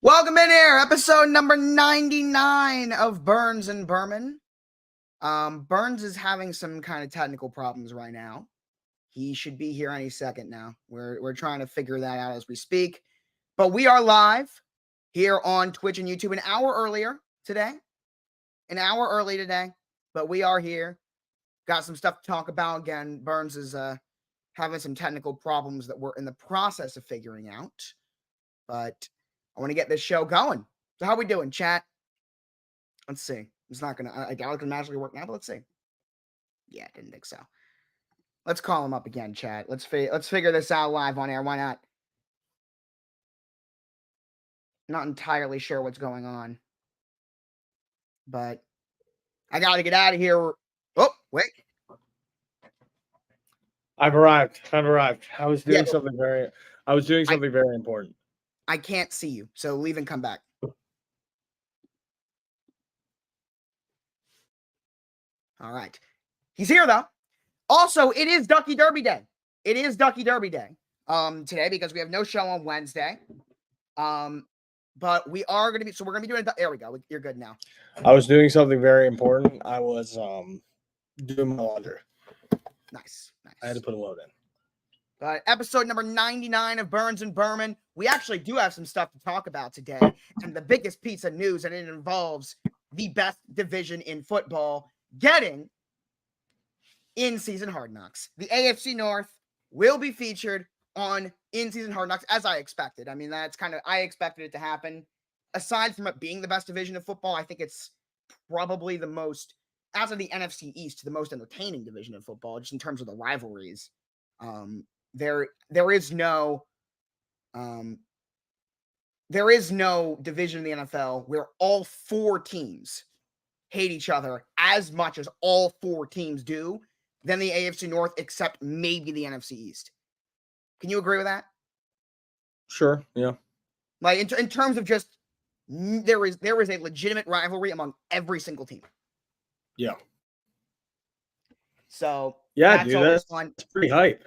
Welcome in here, episode number 99 of Burns and Berman. Burns is having some kind of technical problems right now. He should be here any second now. We're trying to figure that out as we speak. But we are live here on Twitch and YouTube an hour early today. But we are here. Got some stuff to talk about. Again, Burns is having some technical problems that we're in the process of figuring out. But I want to get this show going. So how we doing, chat? Let's see. It's not gonna. I doubt it can magically work now, but let's see. Yeah, didn't think so. Let's call him up again, chat. Let's figure this out live on air. Why not? Not entirely sure what's going on, but I got to get out of here. Oh, wait. I've arrived. I was doing something very important. I can't see you, so leave and come back. All right. He's here, though. Also, it is Ducky Derby Day. Today because we have no show on Wednesday. But we are going to be, so we're going to be doing, there we go. You're good now. I was doing something very important. I was doing my laundry. Nice. I had to put a load in. But episode number 99 of Burns and Berman. We actually do have some stuff to talk about today. And the biggest piece of news, and it involves the best division in football getting in-season Hard Knocks. The AFC North will be featured on in-season Hard Knocks, as I expected. I mean, that's kind of, I expected it to happen. Aside from it being the best division of football, I think it's probably the most, after the NFC East, the most entertaining division of football, just in terms of the rivalries. There is no division in the NFL where all four teams hate each other as much as all four teams do than the AFC North, except maybe the NFC East. Can you agree with that? Sure, yeah. Like in terms of just there is a legitimate rivalry among every single team. Yeah. So yeah, dude, that's fun. It's pretty hype.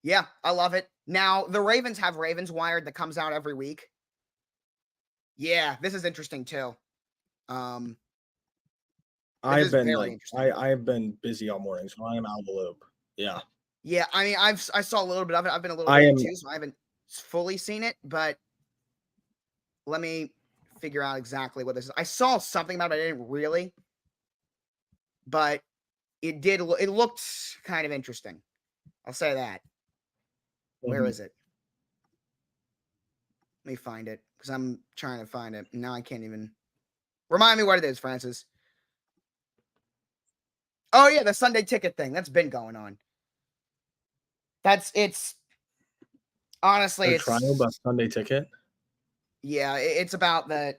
Yeah, I love it. Now, the Ravens have Ravens Wired that comes out every week. Yeah, this is interesting too. I've been busy all morning, so I am out of the loop. Yeah. Yeah, I mean, I saw a little bit of it. I've been a little bit too, so I haven't fully seen it, but let me figure out exactly what this is. I saw something about it, I didn't really, but it looked kind of interesting. I'll say that. Where is it? Let me find it, because I'm trying to find it. Now I can't even. Remind me what it is, Francis. Oh, yeah, the Sunday ticket thing. That's been going on. Honestly, it's trial about Sunday ticket. Yeah, it's about the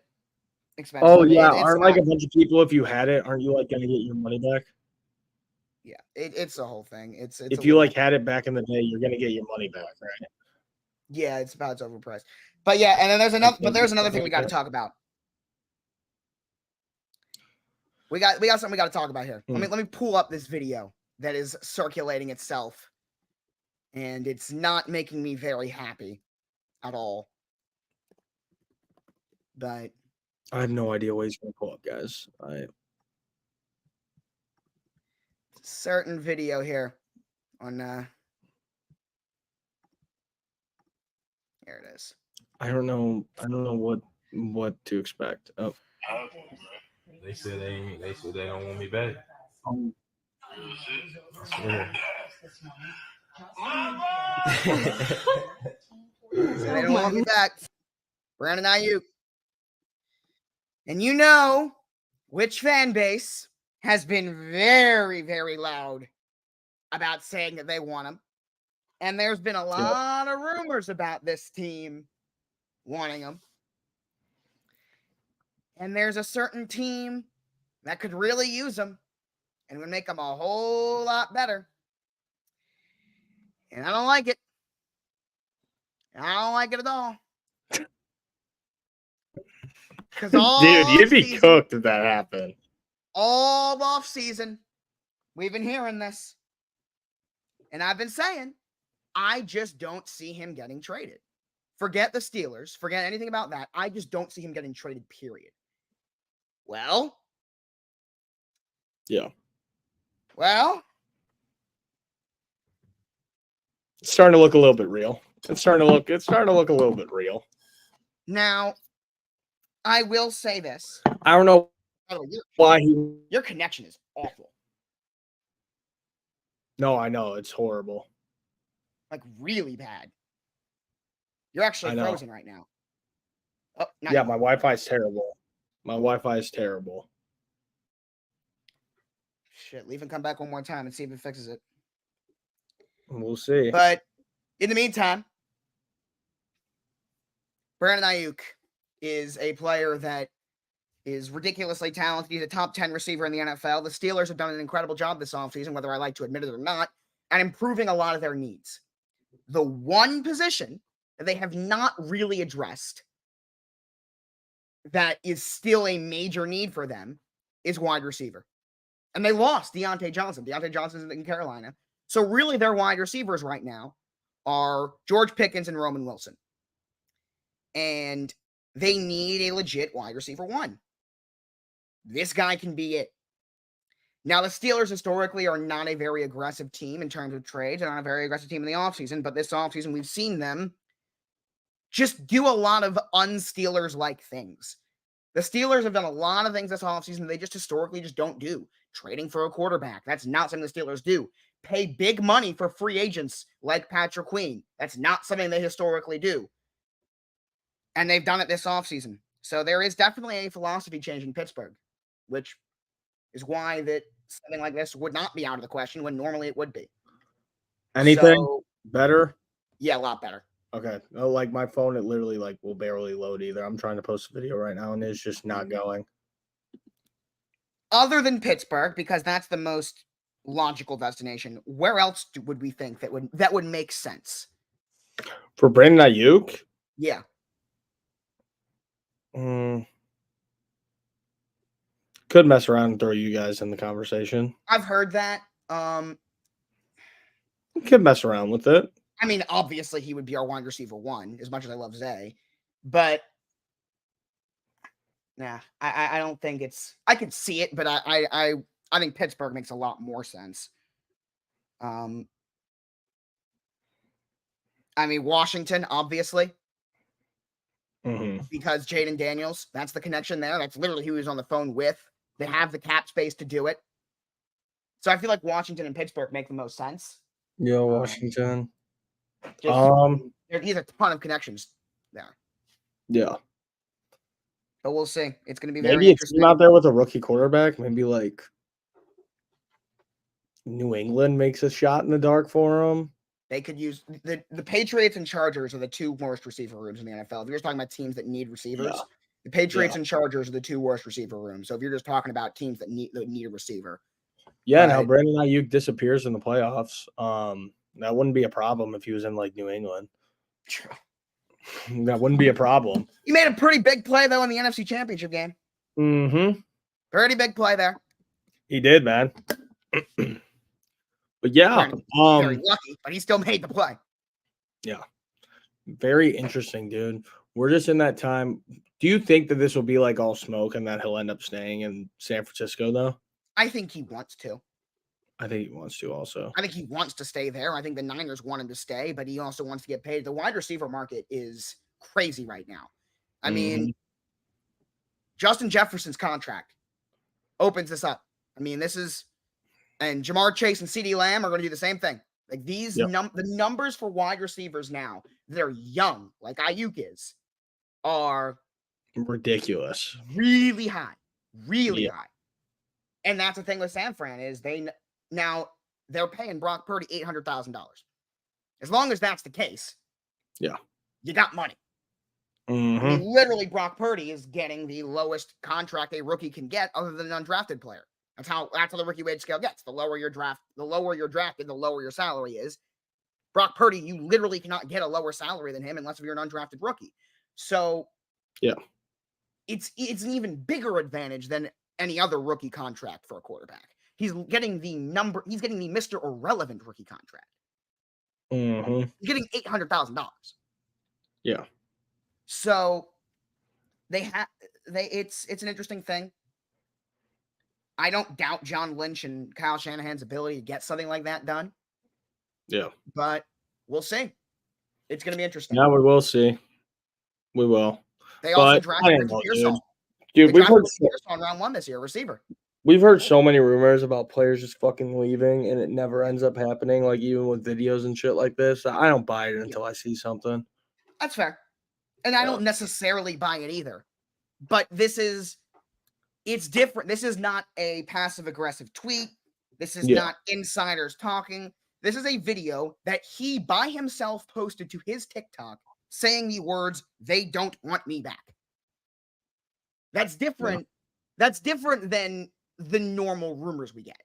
expense. Oh, yeah. Aren't like a bunch of people, if you had it, aren't you like going to get your money back? Yeah, it's the whole thing. It's if you like had it back in the day, you're going to get your money back, right? Yeah, it's overpriced. But yeah, and then there's another thing we got to talk about. We got something we got to talk about here. Let me pull up this video that is circulating itself, and it's not making me very happy at all. But I have no idea what he's going to pull up, guys. Certain video here on here it is. I don't know what to expect. Oh. They said they don't want me back. They don't want me back. Brandon Ayuk. And you know which fan base has been very, very loud about saying that they want him. And there's been a lot of rumors about this team wanting him. And there's a certain team that could really use him and would make him a whole lot better. And I don't like it. I don't like it at all. Dude, you'd be cooked if that happened. All off season, we've been hearing this. And I've been saying, I just don't see him getting traded Forget the Steelers. Forget anything about that. I just don't see him getting traded, period. Well. Yeah. Well. It's starting to look a little bit real. It's starting to look a little bit real. Now, I will say this. I don't know why your connection is awful. No, I know. It's horrible. Like, really bad. You're actually frozen right now. Oh, yeah, my Wi-Fi is terrible. My Wi-Fi is terrible. Shit, leave and come back one more time and see if it fixes it. We'll see. But in the meantime, Brandon Ayuk is a player that is ridiculously talented. He's a top 10 receiver in the NFL. The Steelers have done an incredible job this offseason, whether I like to admit it or not, at improving a lot of their needs. The one position that they have not really addressed that is still a major need for them is wide receiver. And they lost Deontay Johnson. Deontay Johnson's in Carolina. So really their wide receivers right now are George Pickens and Roman Wilson. And they need a legit wide receiver one. This guy can be it. Now, the Steelers historically are not a very aggressive team in terms of trades. They're not a very aggressive team in the offseason, but this offseason we've seen them just do a lot of un-Steelers-like things. The Steelers have done a lot of things this offseason they just historically just don't do. Trading for a quarterback, that's not something the Steelers do. Pay big money for free agents like Patrick Queen. That's not something they historically do. And they've done it this offseason. So there is definitely a philosophy change in Pittsburgh, which is why that something like this would not be out of the question when normally it would be. Anything better? Yeah, a lot better. Okay. Like my phone, it literally will barely load either. I'm trying to post a video right now and it's just not going. Other than Pittsburgh, because that's the most logical destination, where else would we think that would make sense? For Brandon Ayuk? Yeah. Could mess around and throw you guys in the conversation. I've heard that. Could mess around with it. I mean, obviously he would be our wide receiver one, as much as I love Zay. But nah, I don't think it's I could see it, but I think Pittsburgh makes a lot more sense. I mean, Washington, obviously. Because Jaden Daniels, that's the connection there. That's literally who he was on the phone with. They have the cap space to do it. So I feel like Washington and Pittsburgh make the most sense. Yeah, Washington. He's a ton of connections there. Yeah. But we'll see. It's going to be maybe very interesting. Maybe out there with a rookie quarterback. Maybe like New England makes a shot in the dark for him. They could use the Patriots and Chargers are the two worst receiver rooms in the NFL. If you're just talking about teams that need receivers, the Patriots and Chargers are the two worst receiver rooms. So if you're just talking about teams that need a receiver. Yeah, now Brandon Ayuk disappears in the playoffs. That wouldn't be a problem if he was in like New England. That wouldn't be a problem. He made a pretty big play though in the NFC Championship game. Pretty big play there. He did, man. But yeah, very lucky, but he still made the play. Yeah. Very interesting, dude. We're just in that time. Do you think that this will be like all smoke and that he'll end up staying in San Francisco though? I think he wants to. I think he wants to also. I think he wants to stay there. I think the Niners want him to stay, but he also wants to get paid. The wide receiver market is crazy right now. I mean, Justin Jefferson's contract opens this up. I mean, and Jamar Chase and CeeDee Lamb are going to do the same thing. Like these, the numbers for wide receivers now, they're young, like Ayuk is, are ridiculous. Really high. Really high. And that's the thing with San Fran is they're paying Brock Purdy $800,000. As long as that's the case, you got money. I mean, literally, Brock Purdy is getting the lowest contract a rookie can get, other than an undrafted player. That's how the rookie wage scale gets. The lower you're drafted, the lower your salary is. Brock Purdy, you literally cannot get a lower salary than him unless you're an undrafted rookie. So, it's an even bigger advantage than any other rookie contract for a quarterback. He's getting the Mr. Irrelevant rookie contract. He's getting $800,000. Yeah. So it's an interesting thing. I don't doubt John Lynch and Kyle Shanahan's ability to get something like that done. Yeah. But we'll see. It's going to be interesting. Yeah, we will see. We will. They also But drafted I don't Ricky know, Pearsall. Dude, They we've drafted heard Ricky Pearsall in round 1 this year, receiver. We've heard so many rumors about players just fucking leaving, and it never ends up happening. Like even with videos and shit like this, I don't buy it until I see something. That's fair, and I don't necessarily buy it either. But it's different. This is not a passive aggressive tweet. This is not insiders talking. This is a video that he by himself posted to his TikTok saying the words, "They don't want me back." That's different. That's different than the normal rumors we get.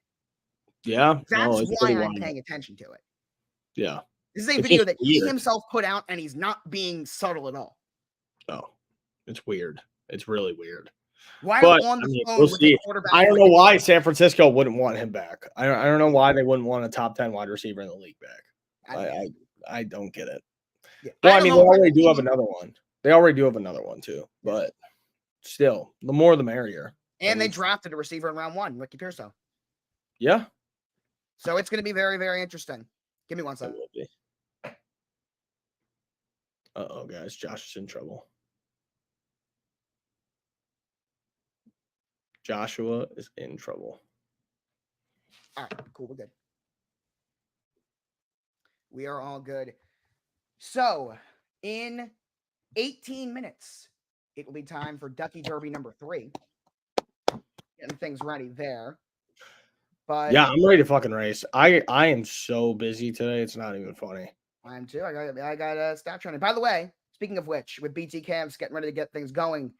Yeah. That's why I'm paying attention to it. Yeah. This is a video that he himself put out, and he's not being subtle at all. Oh, it's weird. It's really weird. Why are on the phone we'll with see. a quarterback? I don't know why San Francisco wouldn't want him back. I don't know why they wouldn't want a top 10 wide receiver in the league back. I don't get it. Yeah. Well, I mean, they already do have another one. They already do have another one too, but still, the more the merrier. And they drafted a receiver in round 1, Ricky Pearsall. Yeah. So it's going to be very, very interesting. Give me one second. Uh-oh, guys. Josh is in trouble. Joshua is in trouble. All right, cool. We're good. We are all good. So, in 18 minutes, it will be time for Ducky Derby number 3. Getting things ready there. But yeah, I'm ready to fucking race. I am so busy today. It's not even funny. I am too. I got a stat training. By the way, speaking of which, with BT Camps getting ready to get things going,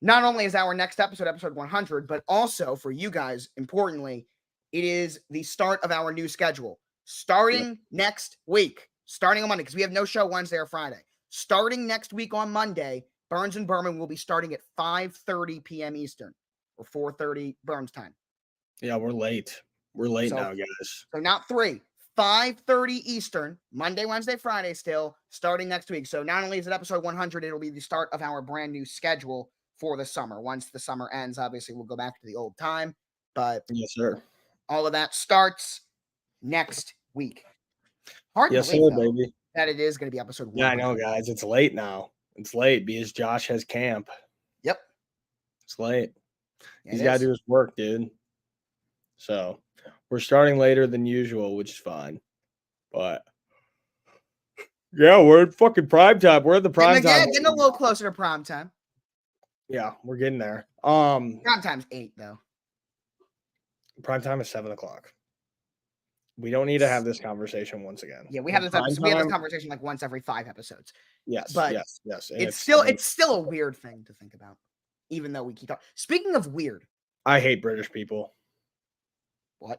not only is our next episode 100, but also for you guys, importantly, it is the start of our new schedule. Starting next week, starting on Monday, because we have no show Wednesday or Friday. Starting next week on Monday, Burns and Berman will be starting at 5:30 p.m. Eastern or 4:30 Burns time. Yeah, we're late. We're late now, guys. So not 3, 5:30 Eastern, Monday, Wednesday, Friday still, starting next week. So not only is it episode 100, it'll be the start of our brand new schedule for the summer. Once the summer ends, obviously, we'll go back to the old time. But yes, sir. All of that starts next week. Hard yes, to believe, sir, though, baby. that it is going to be episode 100. Yeah, I know, guys. It's late now. It's late because Josh has camp. Yep. It's late. He's got to do his work, dude. So we're starting later than usual, which is fine. But yeah, we're at fucking prime time. We're at the prime time. Getting a little closer to prime time. Yeah, we're getting there. Prime time's 8, though. Prime time is 7 o'clock. We don't need to have this conversation once again. Yeah, we have this conversation like once every 5 episodes. Yes, but yes. It's still a weird thing to think about, even though we keep talking. Speaking of weird, I hate British people. What?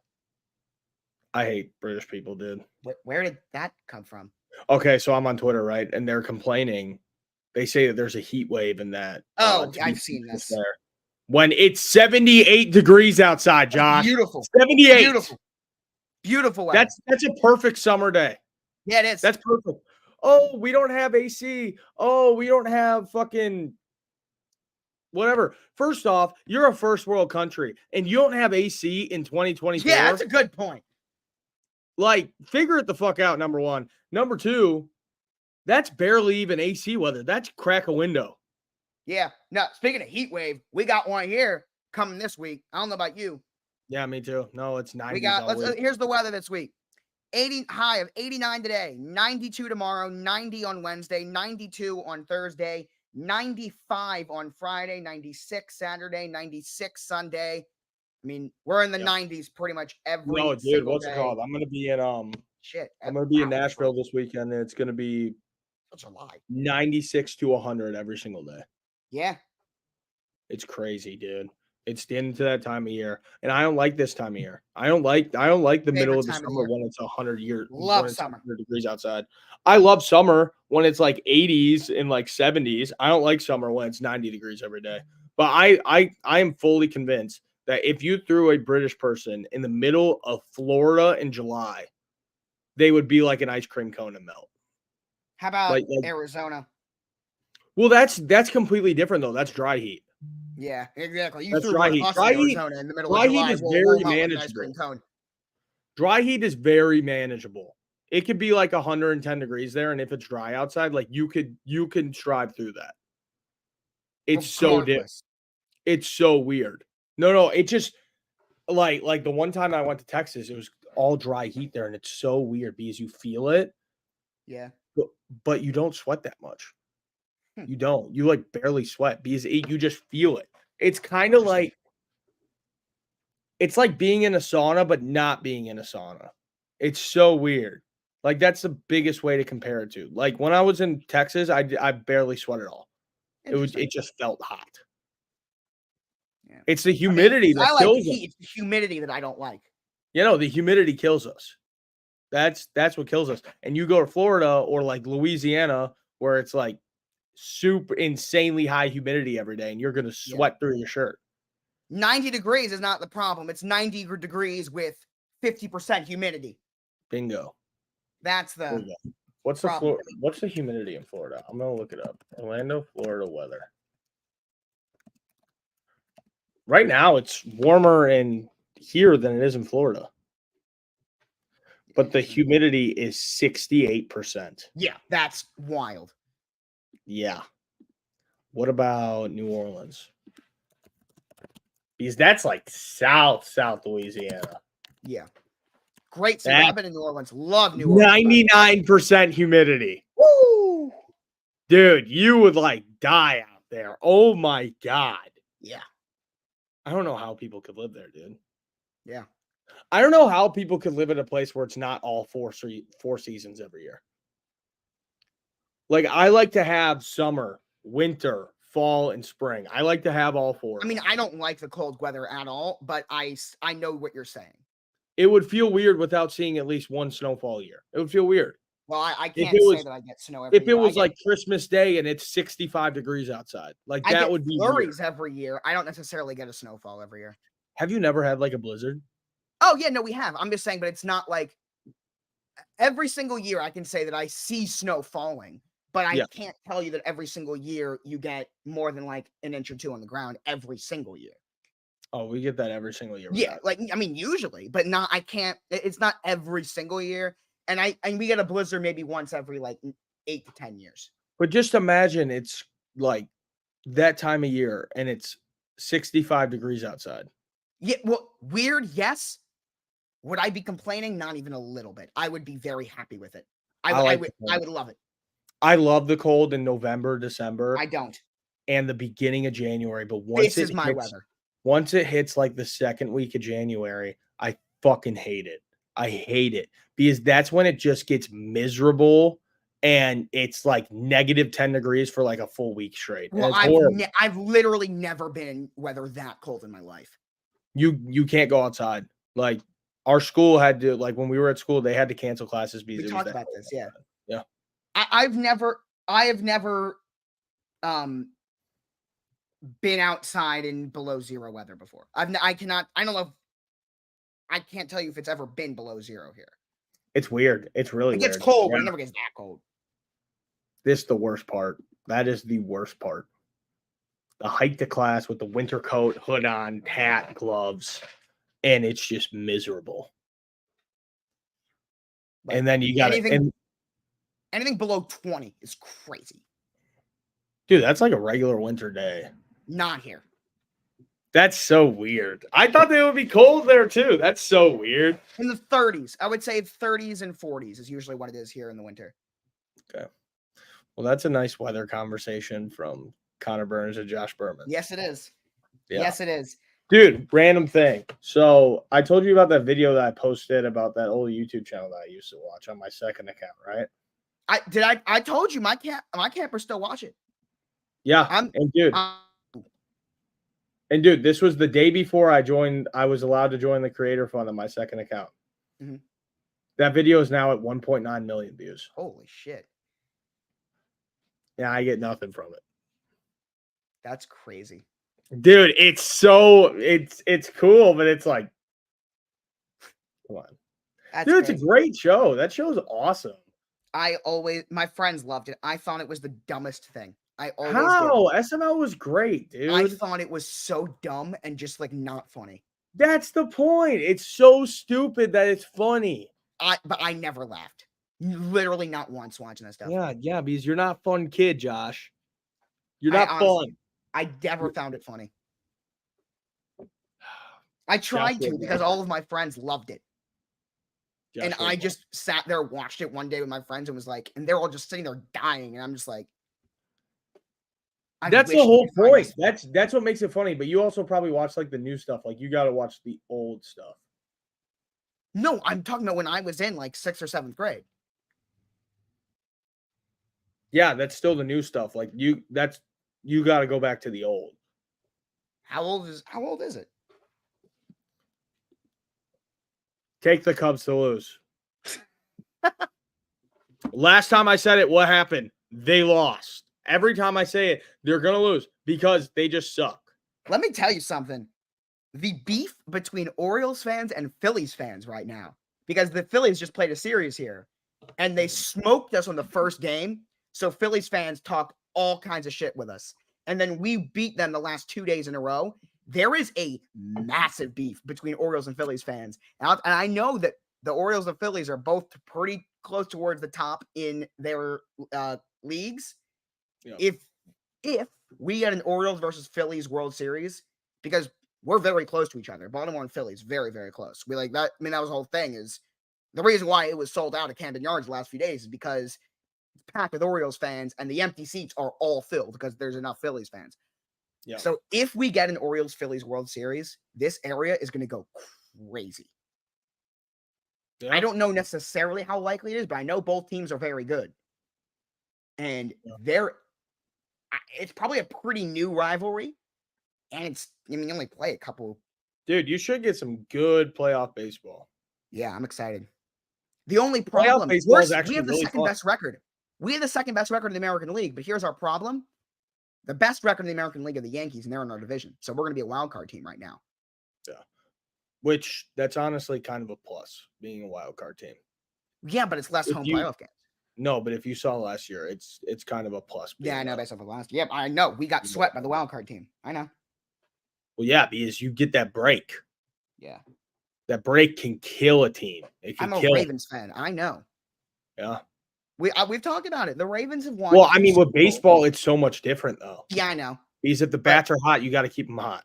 I hate British people, dude. Where did that come from? Okay, so I'm on Twitter, right? And they're complaining. They say that there's a heat wave in that. I've seen this. There. When it's 78 degrees outside, Josh. Beautiful. 78. Beautiful weather. That's a perfect summer day. Yeah, it is. That's perfect. Oh, we don't have AC. Oh, we don't have fucking whatever. First off, you're a first world country and you don't have AC in 2024. Yeah, that's a good point. Like, figure it the fuck out, number one. Number two, that's barely even AC weather. That's crack a window. Yeah. No, speaking of heat wave, we got one here coming this week. I don't know about you. Yeah, me too. No, it's 90. Here's the weather this week. High of 89 today, 92 tomorrow, 90 on Wednesday, 92 on Thursday, 95 on Friday, 96 Saturday, 96 Sunday. I mean, we're in the 90s pretty much every single day. What's it called? I'm gonna be in I'm gonna be in Nashville this weekend, and it's gonna be 96 to 100 every single day. Yeah. It's crazy, dude. It's the end to that time of year. And I don't like this time of year. I don't like the middle of the summer when it's 100 summer. 100 degrees outside. I love summer when it's like 80s and like 70s. I don't like summer when it's 90 degrees every day. But I am fully convinced that if you threw a British person in the middle of Florida in July, they would be like an ice cream cone and melt. How about Like Arizona? well, that's completely different though. That's dry heat. Yeah, exactly. You That's threw dry one of heat. us in Arizona in the middle of Dry heat July. is We'll very warm up like an ice manageable. cream cone. Dry heat is very manageable. It could be like 110 degrees there, and if it's dry outside, like you can strive through that. It's so Regardless. it's so weird. No, it just like the one time I went to Texas, it was all dry heat there, and it's so weird because you feel it, Yeah. but you don't sweat that much. You don't. You like barely sweat because you just feel it. It's kind of like it's like being in a sauna, but not being in a sauna. It's so weird. Like that's the biggest way to compare it to. Like when I was in Texas, I barely sweat at all. It just felt hot. Yeah. It's the humidity that I like kills heat. us. It's the humidity that I don't like. You know, the humidity kills us. That's what kills us. And you go to Florida or like Louisiana, where it's like super insanely high humidity every day, and you're gonna sweat through your shirt. 90 degrees is not the problem. It's 90 degrees with 50% humidity. Bingo. That's the What's problem. What's the humidity in Florida? I'm gonna look it up. Orlando, Florida weather. Right now, it's warmer in here than it is in Florida. But the humidity is 68%. Yeah, that's wild. Yeah. What about New Orleans? Because that's like South Louisiana. Yeah. Great city. I've been in New Orleans. Love New Orleans. 99% humidity. Woo! Dude, you would like die out there. Oh my God. Yeah. I don't know how people could live there, dude. Yeah. I don't know how people could live in a place where it's not all four seasons every year. Like I like to have summer, winter, fall, and spring. I like to have all four. I mean, I don't like the cold weather at all, but I know what you're saying. It would feel weird without seeing at least one snowfall a year. It would feel weird. Well, I can't say that I get snow every year. If it was like Christmas Day and it's 65 degrees outside, like that would be flurries every year. I don't necessarily get a snowfall every year. Have you never had like a blizzard? Oh, yeah, no, we have. I'm just saying, but it's not like every single year I can say that I see snow falling, but I can't tell you that every single year you get more than like an inch or two on the ground every single year. Oh, we get that every single year. Yeah, like I mean, usually, but not. I can't. It's not every single year, and we get a blizzard maybe once every like 8 to 10 years. But just imagine it's like that time of year and it's 65 degrees outside. Yeah, well, weird. Yes. Would I be complaining? Not even a little bit. I would be very happy with it. I would love it. I love the cold in November, December. I don't. And the beginning of January, but once this is my weather. Once it hits like the second week of January, I fucking hate it. I hate it because that's when it just gets miserable and it's like negative 10 degrees for like a full week straight. Well, I've literally never been in weather that cold in my life. You can't go outside. Like our school had to, like when we were at school, they had to cancel classes because we talked about this. Yeah. Yeah. I have never been outside in below zero weather before. I don't know. I can't tell you if it's ever been below zero here. It's weird. It's really weird. It gets cold, but it never gets that cold. This is the worst part. That is the worst part. The hike to class with the winter coat, hood on, hat, gloves, and it's just miserable. Like, and then you got anything below 20 is crazy. Dude, that's like a regular winter day. Not here. That's so weird. I thought they would be cold there too. That's so weird. In the 30s. I would say 30s and 40s is usually what it is here in the winter. Okay. Well, that's a nice weather conversation from Connor Burns and Josh Berman. Yes, it is. Yeah. Yes, it is. Dude, random thing. So I told you about that video that I posted about that old YouTube channel that I used to watch on my second account, right? I told you my campers still watch it. Yeah. And dude, this was the day before I was allowed to join the creator fund on my second account. Mm-hmm. That video is now at 1.9 million views. Holy shit. Yeah, I get nothing from it. That's crazy. Dude, it's cool, but it's like, come on. Dude, it's a great show. That show's awesome. My friends loved it. I thought it was the dumbest thing. I always How? did. SML was great, dude. I thought it was so dumb and just like not funny. That's the point. It's so stupid that it's funny. But I never laughed. Literally not once watching that stuff. Yeah, because you're not a fun kid, Josh. You're not fun. I never found it funny. I tried to because all of my friends loved it. And I just sat there, watched it one day with my friends and was like, and they're all just sitting there dying. And I'm just like, that's the whole point. That's what makes it funny. But you also probably watch like the new stuff. Like you got to watch the old stuff. No, I'm talking about when I was in like 6th or 7th grade. Yeah, that's still the new stuff. Like you got to go back to the old. How old is it? Take the Cubs to lose. Last time I said it, what happened? They lost. Every time I say it, they're going to lose because they just suck. Let me tell you something. The beef between Orioles fans and Phillies fans right now, because the Phillies just played a series here and they smoked us on the first game. So Phillies fans talk all kinds of shit with us. And then we beat them the last 2 days in a row. There is a massive beef between Orioles and Phillies fans. And I know that the Orioles and Phillies are both pretty close towards the top in their leagues. Yeah. If we get an Orioles versus Phillies World Series, because we're very close to each other, Baltimore and Phillies, very, very close. We like that. I mean, that was the whole thing. Is the reason why it was sold out at Camden Yards the last few days is because it's packed with Orioles fans and the empty seats are all filled because there's enough Phillies fans. Yeah. So if we get an Orioles Phillies World Series, this area is going to go crazy. Yeah. I don't know necessarily how likely it is, but I know both teams are very good. And it's probably a pretty new rivalry. And you only play a couple. Dude, you should get some good playoff baseball. Yeah, I'm excited. The only problem is we have the second best record. We have the second best record in the American League, but here's our problem. The best record in the American League are the Yankees, and they're in our division. So we're going to be a wild card team right now. Yeah. Which, that's honestly kind of a plus, being a wild card team. Yeah, but it's less home playoff games. No, but if you saw last year, it's kind of a plus. Yeah, I know based off of last year. Yeah, I know. We got swept by the wild card team. I know. Well, yeah, because you get that break. Yeah. That break can kill a team. I'm a Ravens fan. I know. Yeah. We've talked about it. The Ravens have won. Well, I mean, with baseball, it's so much different, though. Yeah, I know. Because if the bats are hot, you got to keep them hot.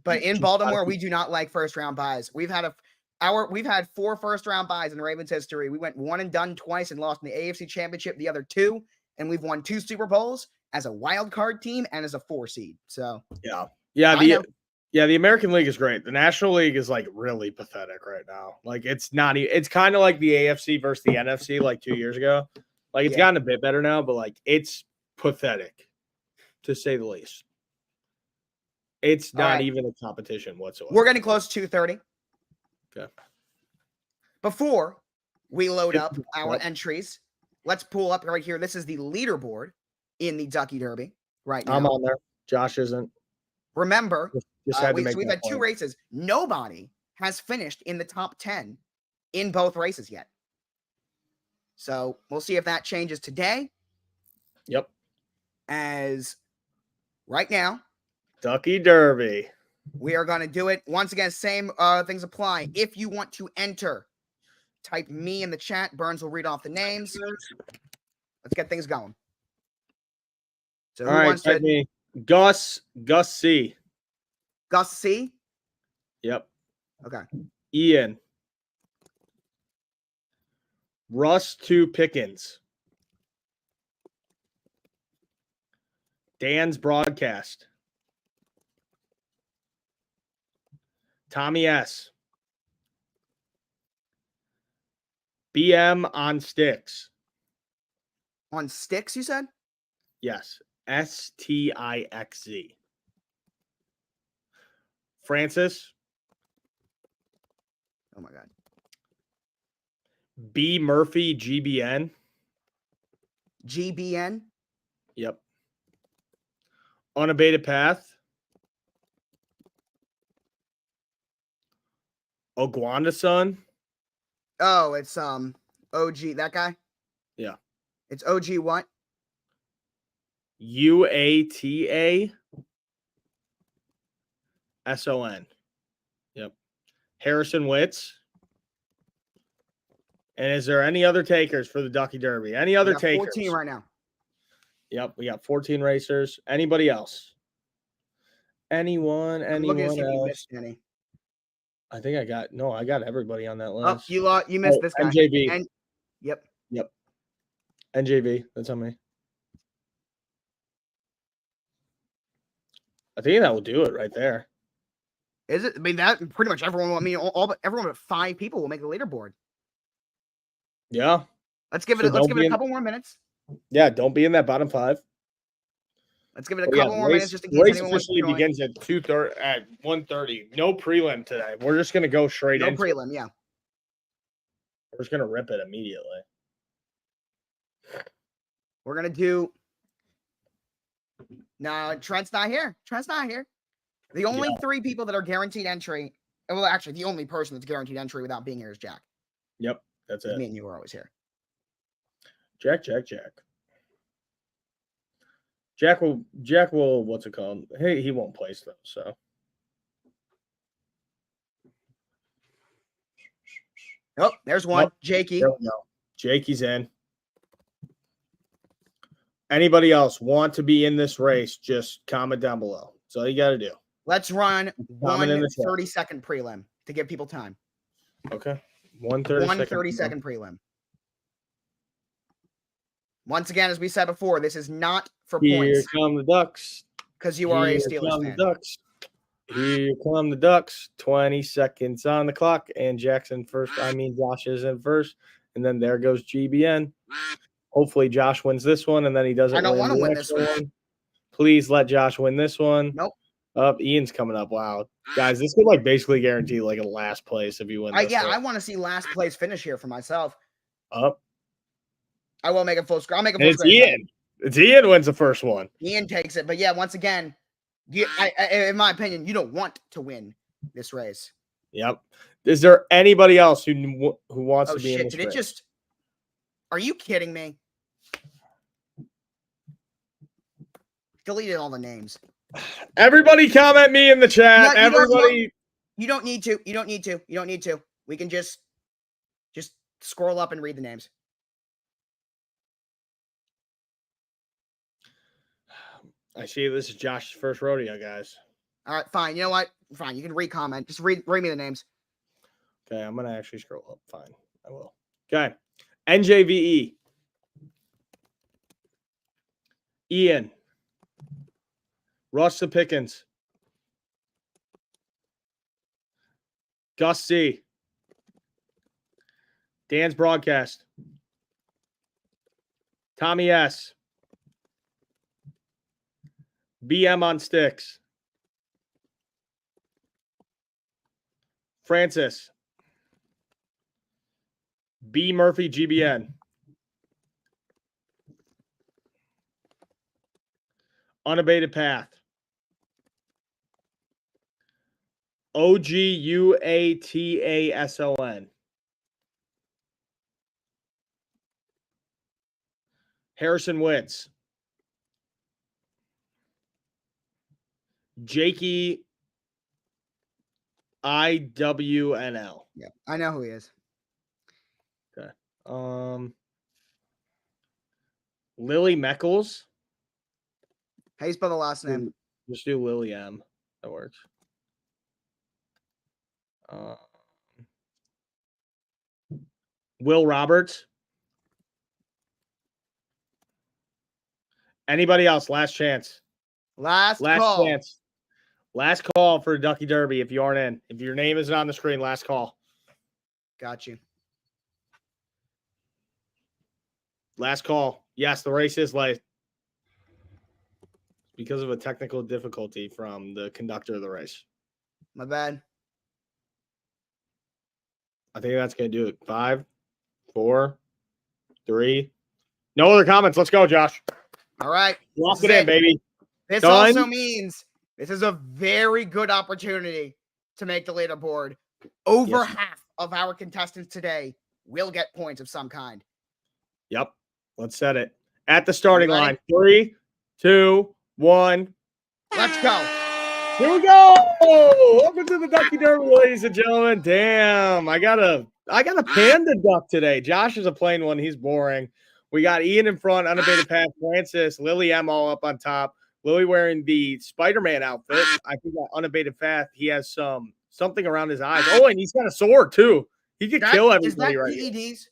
But in Baltimore, we do not like first-round buys. We've had 4 first-round buys in the Ravens history. We went one and done twice and lost in the AFC Championship the other 2, and we've won 2 Super Bowls as a wild card team and as a 4 seed. So the American League is great. The National League is like really pathetic right now. Like it's kind of like the AFC versus the NFC like 2 years ago. Like it's gotten a bit better now, but like it's pathetic to say the least. It's not even a competition whatsoever. We're getting close to 2:30. Okay. Before we load up our entries, let's pull up right here. This is the leaderboard in the Ducky Derby right now. I'm on there. Josh isn't. Remember, we've had 2 races. Nobody has finished in the top 10 in both races yet. So we'll see if that changes today. Yep. As right now, Ducky Derby. We are going to do it. Once again, same things apply. If you want to enter, type me in the chat. Burns will read off the names. Let's get things going. So all right, type me. Gus C. Gus C? Yep. Okay. Ian. Russ 2 Pickens. Dan's Broadcast. Tommy S. BM on Sticks. On Sticks, you said? Yes. STIXZ. Francis. Oh my God. B Murphy GBN. GBN? Yep. Unabated Path. Oguanda Son. Oh, it's OG, that guy? Yeah. It's OG what? UATASON. Yep. Harrison Witz. And is there any other takers for the Ducky Derby? Any other takers? 14 right now. Yep, we got 14 racers. Anybody else? Anyone I'm looking to see if you else? missed any. I think I got everybody on that Oh, list. you missed this guy. NJV. Yep. NJV. That's on me. I think that will do it right there. Is it? I mean, that pretty much everyone. I mean, everyone but 5 people will make the leaderboard. Yeah. Let's give it a couple more minutes. Yeah, don't be in that bottom 5. Let's give it a couple more minutes just in case race anyone wants to officially join. begins at 1:30. No prelim today. We're just gonna go straight No into prelim, yeah. We're just gonna rip it immediately. We're gonna do. No, Trent's not here. The only 3 people that are guaranteed entry. Well, actually, the only person that's guaranteed entry without being here is Jack. Yep, that's it. Me and you are always here. Jack. Jack will what's it called? Hey, he won't place though, so. Oh, there's one. Jakey. There we go. Jakey's in. Anybody else want to be in this race? Just comment down below. That's all you got to do. Let's run one 30-second prelim to give people time. Okay. 30-second prelim. Once again, as we said before, this is not for points. Here come the Ducks. Because you are a Steelers fan. Ducks. Here come the Ducks. 20 seconds on the clock. And Jackson first. Josh is in first. And then there goes GBN. Hopefully Josh wins this one, and then he doesn't. I don't want to win this one. Please let Josh win this one. Nope. Ian's coming up. Wow. Guys, this could basically guarantee a last place if you win this I want to see last place finish here for myself. Up. I will make a full score. I'll make a full score. It's Ian wins the first one. Ian takes it. But yeah, once again, in my opinion, you don't want to win this race. Yep. Is there anybody else who wants to be in this race? Are you kidding me? Deleted all the names. Everybody comment me in the chat. You don't need to. We can just scroll up and read the names. I see this is Josh's first rodeo, guys. All right, fine. You know what? Fine. You can re-comment. Just read me the names. Okay, I'm going to actually scroll up. Fine. I will. Okay. NJVE. Ian. Russ the Pickens. Gus C. Dan's Broadcast. Tommy S. BM on Sticks. Francis. B. Murphy GBN. Unabated Path. OGUATASON. Harrison Witz. Jakey IWNL. Yeah, I know who he is. Okay. Lily Meckles. How you spell the last name? Just do Lily M. That works. Will Roberts. Anybody else? Last chance. Last call. Chance. Last call for Ducky Derby if you aren't in. If your name isn't on the screen, last call. Got you. Last call. Yes, the race is late. Because of a technical difficulty from the conductor of the race. My bad. I think that's going to do it. 5, 4, 3. No other comments. Let's go, Josh. All right. Lock it in, baby. This also means this is a very good opportunity to make the leaderboard. Over half of our contestants today will get points of some kind. Yep. Let's set it. At the starting You ready? line. 3, 2, 1. Let's go. Here we go. Welcome to the Ducky Derby, ladies and gentlemen. Damn, I got a panda duck today. Josh is a plain one. He's boring. We got Ian in front, unabated path, Francis, Lily M all up on top. Lily wearing the Spider-Man outfit. I think that unabated path, he has something around his eyes. Oh, and he's got a sword too. He could kill everybody right now. PEDs?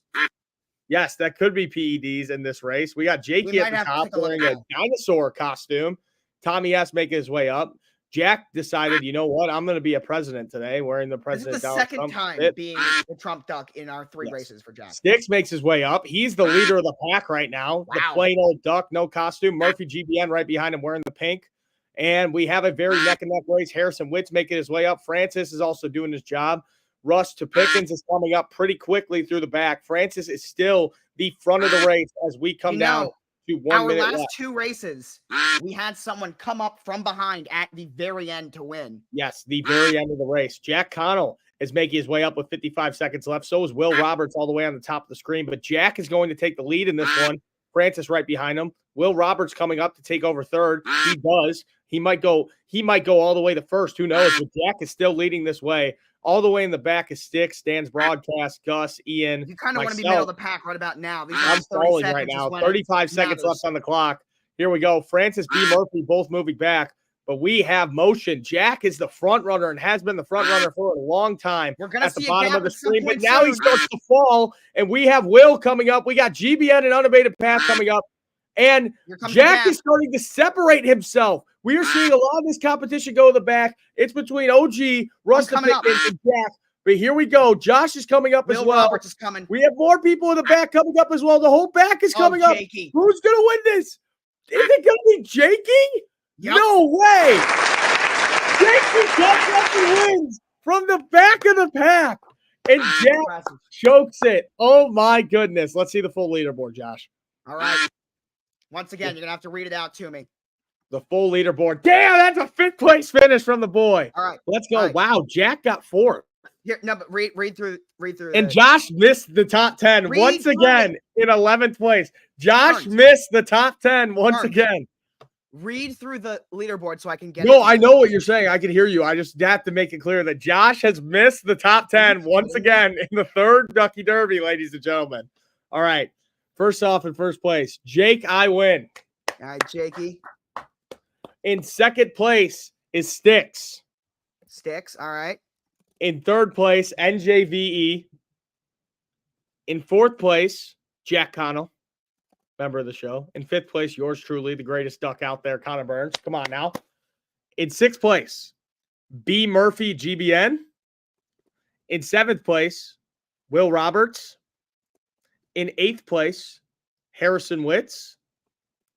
Yes, that could be PEDs in this race. We got Jakey at the top wearing a dinosaur costume. Tommy S making his way up. Jack decided, you know what? I'm going to be a president today, wearing the president. This is the second time being the Trump duck in our 3 races for Jack. Sticks makes his way up. He's the leader of the pack right now. Wow. The plain old duck, no costume. Murphy GBN right behind him wearing the pink. And we have a very neck and neck race. Harrison Witt's making his way up. Francis is also doing his job. Russ to Pickens is coming up pretty quickly through the back. Francis is still the front of the race as we come down to 1 minute left. Our last 2 races, we had someone come up from behind at the very end to win. Yes, the very end of the race. Jack Connell is making his way up with 55 seconds left. So is Will Roberts all the way on the top of the screen. But Jack is going to take the lead in this one. Francis right behind him. Will Roberts coming up to take over third. He does. He might go all the way to first. Who knows? But Jack is still leading this way. All the way in the back is Sticks, Dan's broadcast, Gus, Ian. You kind of want to be middle of the pack right about now. I'm stalling right now. 35 seconds left on the clock. Here we go. Francis B. Murphy both moving back, but we have motion. Jack is the front runner and has been the front runner for a long time. We're gonna at the see bottom of the screen, but now he starts to fall, and we have Will coming up. We got GBN and unabated path coming up, and Jack is starting to separate himself. We are seeing a lot of this competition go to the back. It's between OG, Rustin, and Jack. But here we go. Josh is coming up as well. Roberts is coming. We have more people in the back coming up as well. The whole back is coming up. Who's going to win this? Is it going to be Jakey? Yep. No way. Jakey comes up and wins from the back of the pack. And Jack chokes it. Oh, my goodness. Let's see the full leaderboard, Josh. All right. Once again, you're going to have to read it out to me. The full leaderboard. Damn, that's a 5th place finish from the boy. All right. Let's go. Wow, Jack got 4th. Here, no, but read through. And Josh missed the top 10 once again in 11th place. Josh missed the top 10 once again. Read through the leaderboard so I can get I know what you're saying. I can hear you. I just have to make it clear that Josh has missed the top 10 once again in the 3rd Ducky Derby, ladies and gentlemen. All right. First off, in first place, Jake, I win. All right, Jakey. In 2nd place is Sticks. Sticks, all right. In 3rd place, NJVE. In 4th place, Jack Connell, member of the show. In 5th place, yours truly, the greatest duck out there, Connor Burns. Come on now. In 6th place, B. Murphy GBN. In 7th place, Will Roberts. In 8th place, Harrison Witz.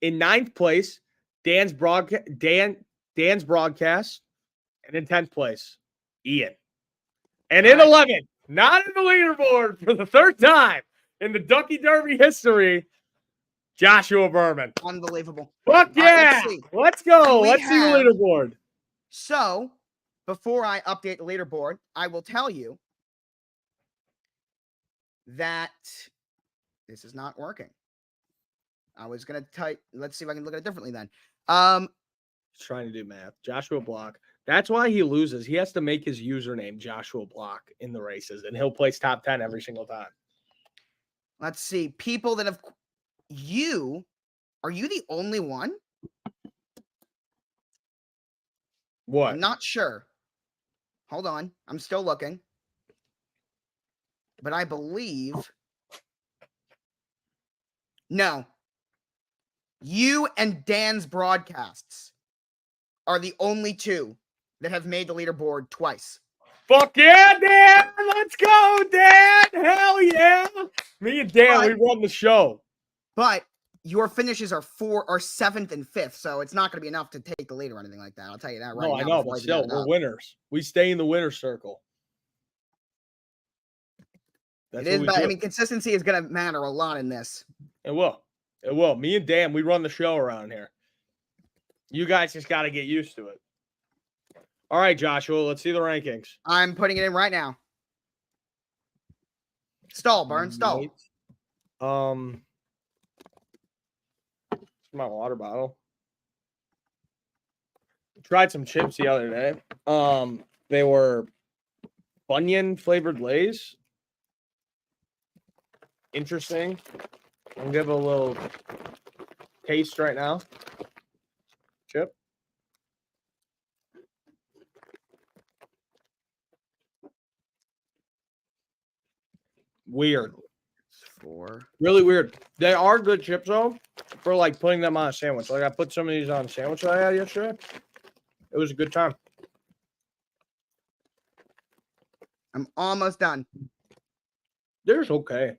In 9th place, Dan's broadcast. And in 10th place, Ian. And in 11th, not in the leaderboard for the 3rd time in the Ducky Derby history, Joshua Berman. Unbelievable. Fuck yeah. Let's go. Let's see the leaderboard. So, before I update the leaderboard, I will tell you that this is not working. I was going to type, let's see if I can look at it differently then. He's trying to do math. Joshua Block. That's why he loses. He has to make his username Joshua Block in the races, and he'll place top 10 every single time. Let's see. People that have... Are you the only one? What? I'm not sure. Hold on. I'm still looking. But I believe... No. You and Dan's broadcasts are the only 2 that have made the leaderboard twice. Fuck yeah, Dan! Let's go, Dan! Hell yeah! Me and Dan, we run the show. But your finishes are 7th and 5th, so it's not going to be enough to take the lead or anything like that. I'll tell you that right now. No, I know, but still, we're winners. We stay in the winner's circle. It is, but I mean, consistency is going to matter a lot in this. It will. It will. Me and Dan, we run the show around here. You guys just got to get used to it. All right, Joshua, let's see the rankings. I'm putting it in right now. Stall, Burn, stall. my water bottle. Tried some chips the other day. They were Funyun flavored Lay's. Interesting. I'll give it a little taste right now. Chip. Weird. Really weird. They are good chips though for like putting them on a sandwich. Like I put some of these on a sandwich that I had yesterday. It was a good time. I'm almost done. They're okay.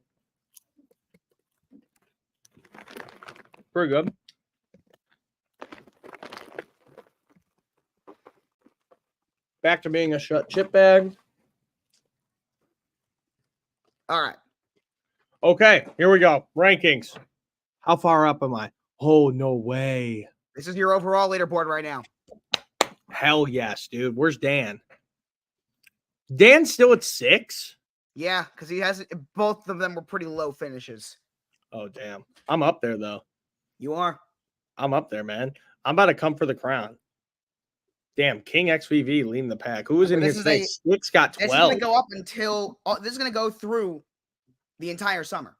Pretty good. Back to being a shut chip bag. All right. Okay, here we go. Rankings. How far up am I? Oh, no way. This is your overall leaderboard right now. Hell yes, dude. Where's Dan? Dan's still at 6? Yeah, because he has both of them were pretty low finishes. Oh, damn. I'm up there, though. You are? I'm up there, man. I'm about to come for the crown. Damn, King XVV leading the pack. Who was in here today? Six got 12. This is going to go up until this is going to go through the entire summer.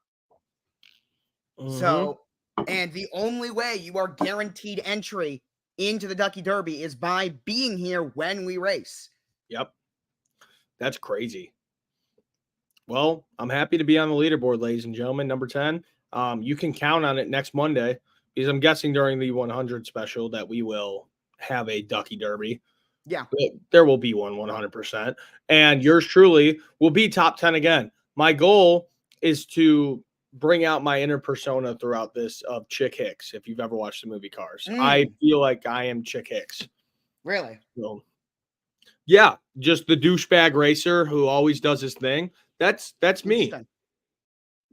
Mm-hmm. So, and the only way you are guaranteed entry into the Ducky Derby is by being here when we race. Yep. That's crazy. Well, I'm happy to be on the leaderboard, ladies and gentlemen. Number 10. You can count on it next Monday because I'm guessing during the 100 special that we will have a Ducky Derby. Yeah. There will be one 100%. And yours truly will be top 10 again. My goal is to bring out my inner persona throughout this of Chick Hicks. If you've ever watched the movie Cars, I feel like I am Chick Hicks. Really? So, yeah, just the douchebag racer who always does his thing. That's me.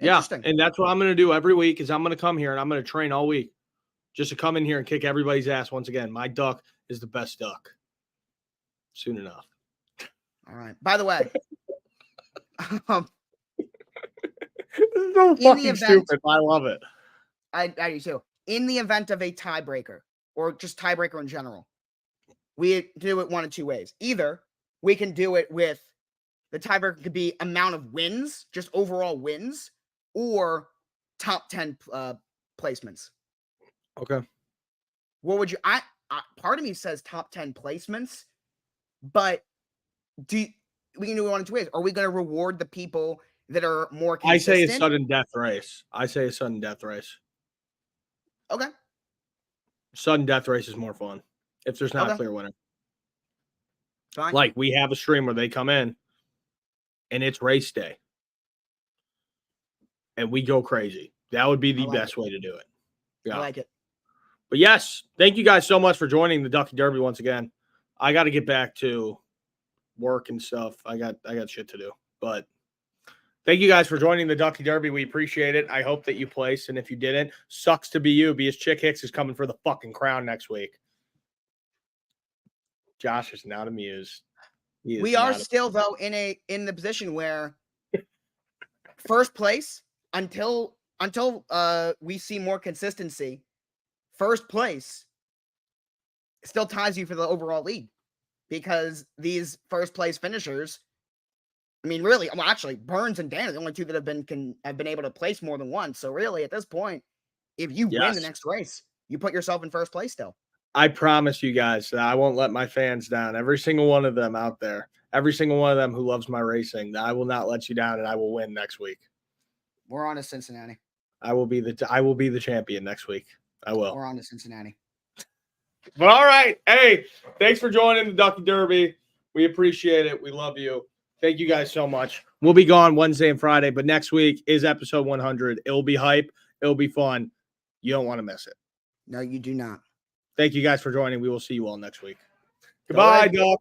Yeah, and that's what I'm going to do every week is I'm going to come here and I'm going to train all week just to come in here and kick everybody's ass once again. My duck is the best duck. Soon enough. All right. By the way, this is so fucking stupid. I love it. I do too. In the event of a tiebreaker or just tiebreaker in general, we do it one of two ways. Either we can do it with the tiebreaker could be amount of wins, just overall wins, or top 10 placements. Okay. What would you? I part of me says top 10 placements, but we can do it one of two ways. Are we going to reward the people that are more consistent? I say a sudden death race. Okay. Sudden death race is more fun if there's not a clear winner. Fine. Like we have a stream where they come in and it's race day and we go crazy. That would be the best way to do it. Yeah. I like it. But yes, thank you guys so much for joining the Ducky Derby once again. I got to get back to work and stuff. I got shit to do. But thank you guys for joining the Ducky Derby. We appreciate it. I hope that you placed. And if you didn't, sucks to be you because Chick Hicks is coming for the fucking crown next week. Josh is not amused. We are still, though, in the position where first place until we see more consistency, first place still ties you for the overall lead because these first place finishers, I mean, really, well, actually, Burns and Dan are the only two that have been able to place more than once. So really, at this point, if you win the next race, you put yourself in first place still. I promise you guys that I won't let my fans down. Every single one of them out there, every single one of them who loves my racing, that I will not let you down, and I will win next week. We're on to Cincinnati. I will be the champion next week. I will. We're on to Cincinnati. But all right, hey, thanks for joining the Ducky Derby. We appreciate it. We love you. Thank you guys so much. We'll be gone Wednesday and Friday, but next week is episode 100. It'll be hype. It'll be fun. You don't want to miss it. No, you do not. Thank you guys for joining. We will see you all next week. Goodbye, Doc.